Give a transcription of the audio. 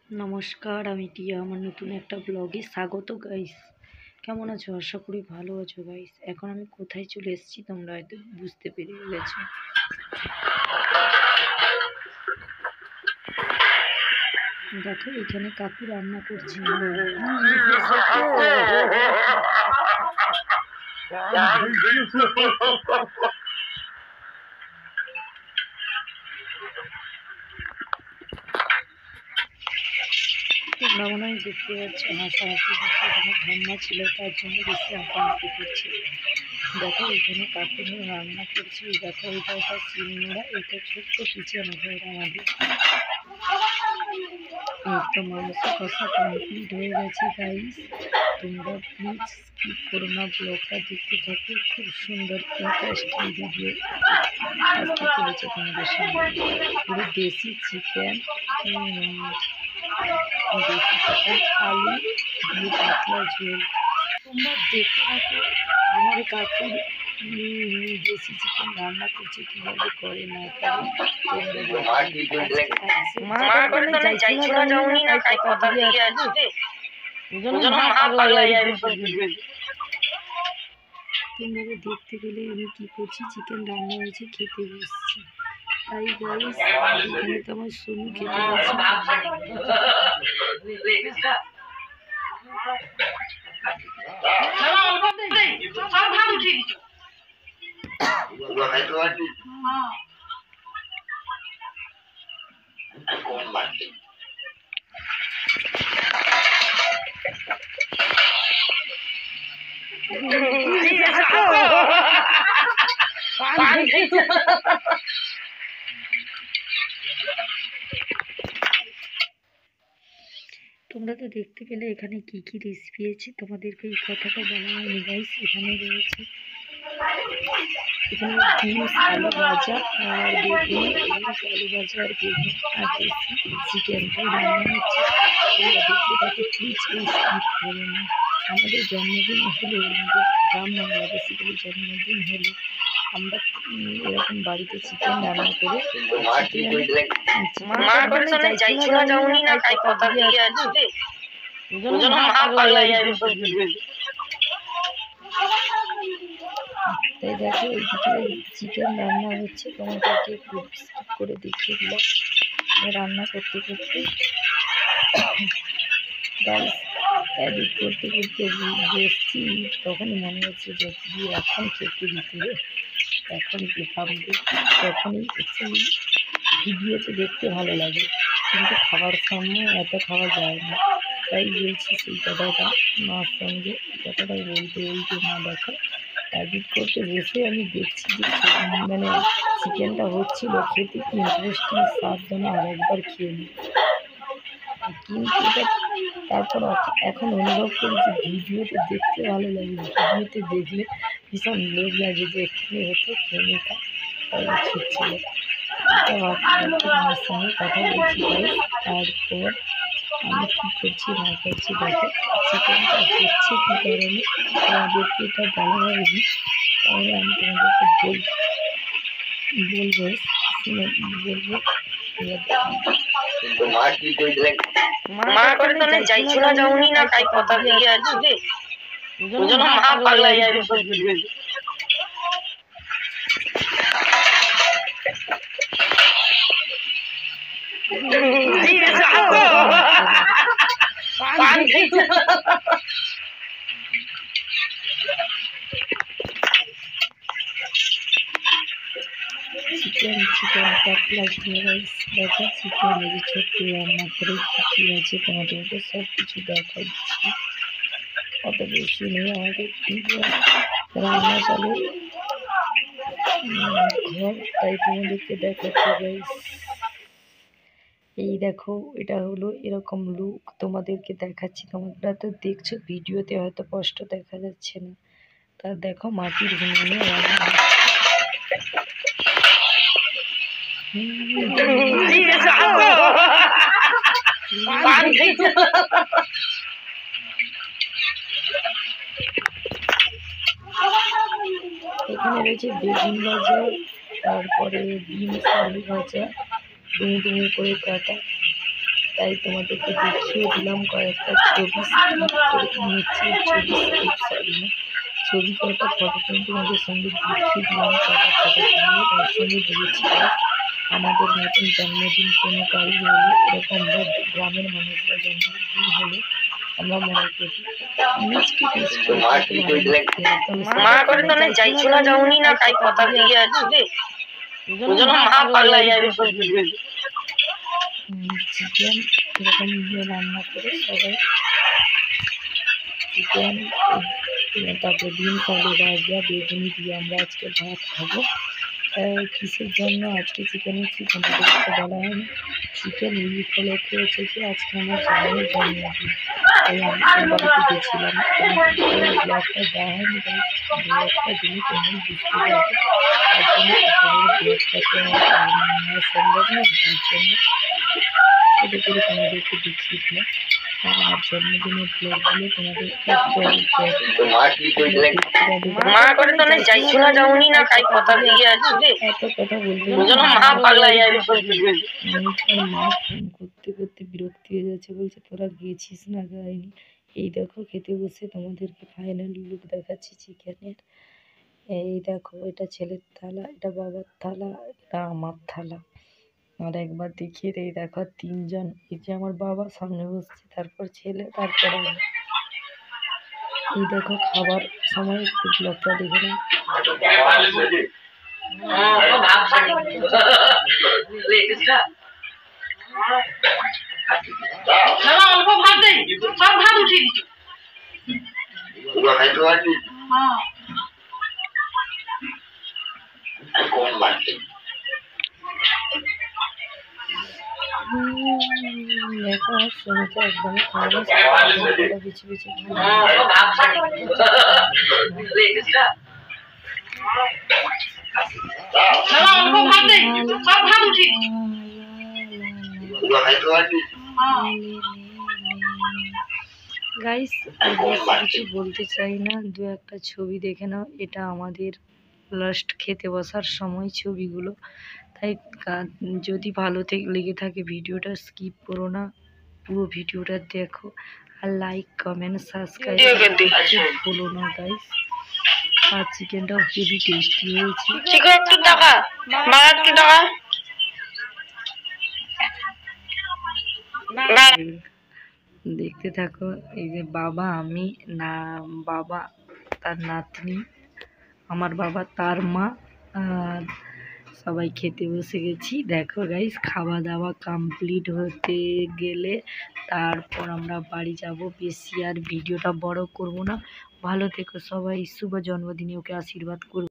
নমস্কার, আমি টিয়া। আমার নতুন একটা ব্লগে স্বাগত গাইস। কেমন আছো? আশা করি ভালো আছো গাইস। এখন আমি কোথায় চলে এসেছি তোমরা হয়তো বুঝতে পেরে গেছো। দেখো এখানে কাকু রান্না করছে। তোমরা মনে হয় দেখতে পাচ্ছ হাসাহাসি করছে। এখানে ঠান্ডা ছিল তার জন্য বেশি হাসাহাসি করছে। দেখো এখানে কাকু রান্না করছে। দেখো এটা একটা সিলনোড়া, এটা ছোট্ট কিচেন ঘর আমাদের। তো মাংস কষা কমপ্লিট হয়ে গেছে গাইস। তোমরা প্লিজ স্কিপ করো না, ব্লগটা দেখতে থাকো। খুব সুন্দর ইন্টারেস্টিং ভিডিও আসতে চলেছে তোমাদের সামনে। পুরো দেশি চিকেন, আলু দিয়ে পাতলা ঝোল। তোমরা দেখতে থাকো আমার কাকুর দেশি চিকেন রান্না করছে, কীভাবে করে না করে। তোমরা দেখতে গেলে আমি কি করছি, চিকেন রান্না হয়েছে, খেতে বসছি। তাই গাইস এখানে তো আমার সোনু খেতে বসছে। তোমরা তো দেখতে পেলে এখানে কি কি রেসিপি আছে, তোমাদেরকে এই কথাটা বলা হয়নি গাইস। এখানে রয়েছে বিনস আলু ভাজা আর বেগুন, আলু ভাজা আর বেগুন আর দেশি চিকেনটাই রান্না হচ্ছে। তোমরা দেখতে পাচ্ছ, প্লিজ কেউ স্কিপ করো না। আমাদের জন্মদিন হলে, আমাদের গ্রাম বাংলা বেসিক্যালি জন্মদিন হলে আমরা এরকম বাড়িতে চিকেন রান্না করে তাই দেখো এইদিকে চিকেন রান্না হচ্ছে। তোমাদেরকে একটু স্কিপ করে দেখিয়ে দিলাম রান্না করতে করতে। গাইস এডিট করতে করতে বসছি, তখনই মনে হচ্ছে যে এখন খেতে দিতে, এখন ভাববে। তখনই অ্যাকচুয়ালি ভিডিওতে দেখতে ভালো লাগে, কিন্তু খাবার সামনে এত খাওয়া যায় না। তাই বলছি সেই কথাটা মার সঙ্গে, কথাটাই বলতে বলতে মা দেখো এডিট করতে বসে আমি দেখছি যে মানে চিকেনটা হচ্ছিল, খেতে কি ইন্টারেস্টিং স্বাদ, যেন আরেকবার খেয়ে নিই। কিন্তু এটা তারপর এখন অনুভব করি যে ভিডিওতে দেখতে ভালো লাগে, ভিডিওতে দেখলে ভীষণ লোভ লাগে যে একটু হতো খেয়ে নিতাম, তাহলে ঠিক ছিল। এটা ভাবতে আমার সঙ্গে কথা বলছি গাইস। তারপর আমি কী করছি না করছি দেখো, চিকেনটা হচ্ছে কী কারণে তোমাদেরকে এটা বলা হয়নি, তাহলে আমি তোমাদেরকে বলবো মা করে তো চাইছি না যাওনি না, তাই কথা দিয়ে আসবে বুঝো না, মা পাগলা যাবে। চিকেন পাতলা ঝোল। দেখো চিকেন এই যে ছোট্ট রান্না করে কী আছে তোমাদেরকে সব কিছু দেখাচ্ছি। অত বেশি নেই আমাদের রান্না চলে ঘর, তাই তোমাদেরকে দেখাচ্ছি গাইস। এই দেখো এটা হলো এরকম লুক, তোমাদেরকে দেখাচ্ছি। তোমরা তো দেখছো ভিডিওতে, হয়তো স্পষ্ট দেখা যাচ্ছে না। তা দেখো মাটির উনুনে রান্না এখানে রয়েছে বেগুন ভাজা, তারপরে বিনস আলু ভাজা, ডুমো ডুমো করে কাটা, তাই তোমাদেরকে দেখিয়ে দিলাম কয়েকটা ছবি নিয়েছি, ছবি কয়েকটা ফটো কিন্তু তোমাদের সঙ্গে দেখিয়ে দিলাম, কয়েকটা ফটো তুলে তার সঙ্গে দিয়েছি। আমাদের নতুন জন্মদিন কোনো কারণ হলে এরকম গ্রামের মানুষরা জন্মদিন হলে আমরা মনে করি মিষ্টি মা করে তো না যাইছো না যাওনি না তাই কথা দিয়ে আসবে বুঝলো মা পাগলা যাবে চিকেন এরকম দিয়ে রান্না করে সবাই চিকেন, তারপর ডিম আলু ভাজা বেগুনি দিয়ে আমরা আজকে ভাত খাবো। কিসের জন্য আজকে চিকেন হচ্ছে তোমাদেরকে বলা হয়নি। চিকেন এই উপলক্ষে হচ্ছে যে আজকে আমার জামাইয়ের জন্মদিন, তাই আমি বাড়িতে গেছিলাম। ব্লগটা দেওয়া হয়নি, তাই ব্লগটা দিলে তোমরা বুঝতে পারবে। তার জন্য ব্লগটাকে নেওয়া সম্ভব নয়, তার জন্য ছোটো করে তোমাদেরকে দেখিয়ে দিলাম। আর জন্মদিনের ব্লগগুলো তোমাদেরকে মা করে তো না যাইছো না যাওনি না তাই কথা দিয়ে আসবে এত কথা বলতে মা পাগলা যাবে। মা ফোন করতে করতে বিরক্তি হয়ে যাচ্ছে, বলছে তোরা গেছিস না গাইনি। এই দেখো খেতে বসে তোমাদেরকে ফাইনাল লুক দেখাচ্ছি চিকেনের। এই দেখো এটা ছেলের থালা, এটা বাবার থালা, এটা আমার থালা। আর একবার দেখিয়ে দেয়, দেখো তিনজন, এই যে আমার বাবা সামনে বসছে, তারপর ছেলে, তারপর আমি। এই দেখো খাবার সময় একটু ব্লগটা দেখে নাও। অল্প ভাত দেই, সব ভাত উঠিয়ে দিচ্ছ। দেখো শুরুতে একদম খাওয়া পিছিয়ে পিছিয়ে গাইস কিছু বলতে চাই না, দু একটা ছবি দেখে নাও। এটা আমাদের লাস্ট খেতে বসার সময় ছবিগুলো, তাই যদি ভালো লেগে থাকে ভিডিওটা স্কিপ করো না, পুরো ভিডিওটা দেখো। আর লাইক কমেন্ট সাবস্ক্রাইব ভুলো না গাইস। আর চিকেনটাও হেভি টেস্টি হয়েছে। দেখতে থাকো। এই যে বাবা, আমি না, বাবা তার নাতনি, আমার বাবা তার মা, আর সবাই খেতে বসে গেছি। দেখো গাইস খাওয়া দাওয়া কমপ্লিট হতে গেলে তারপর আমরা বাড়ি যাব। বেশি আর ভিডিওটা বড় করব না। ভালো থেকো সবাই, শুভ জন্মদিনে ওকে আশীর্বাদ করব।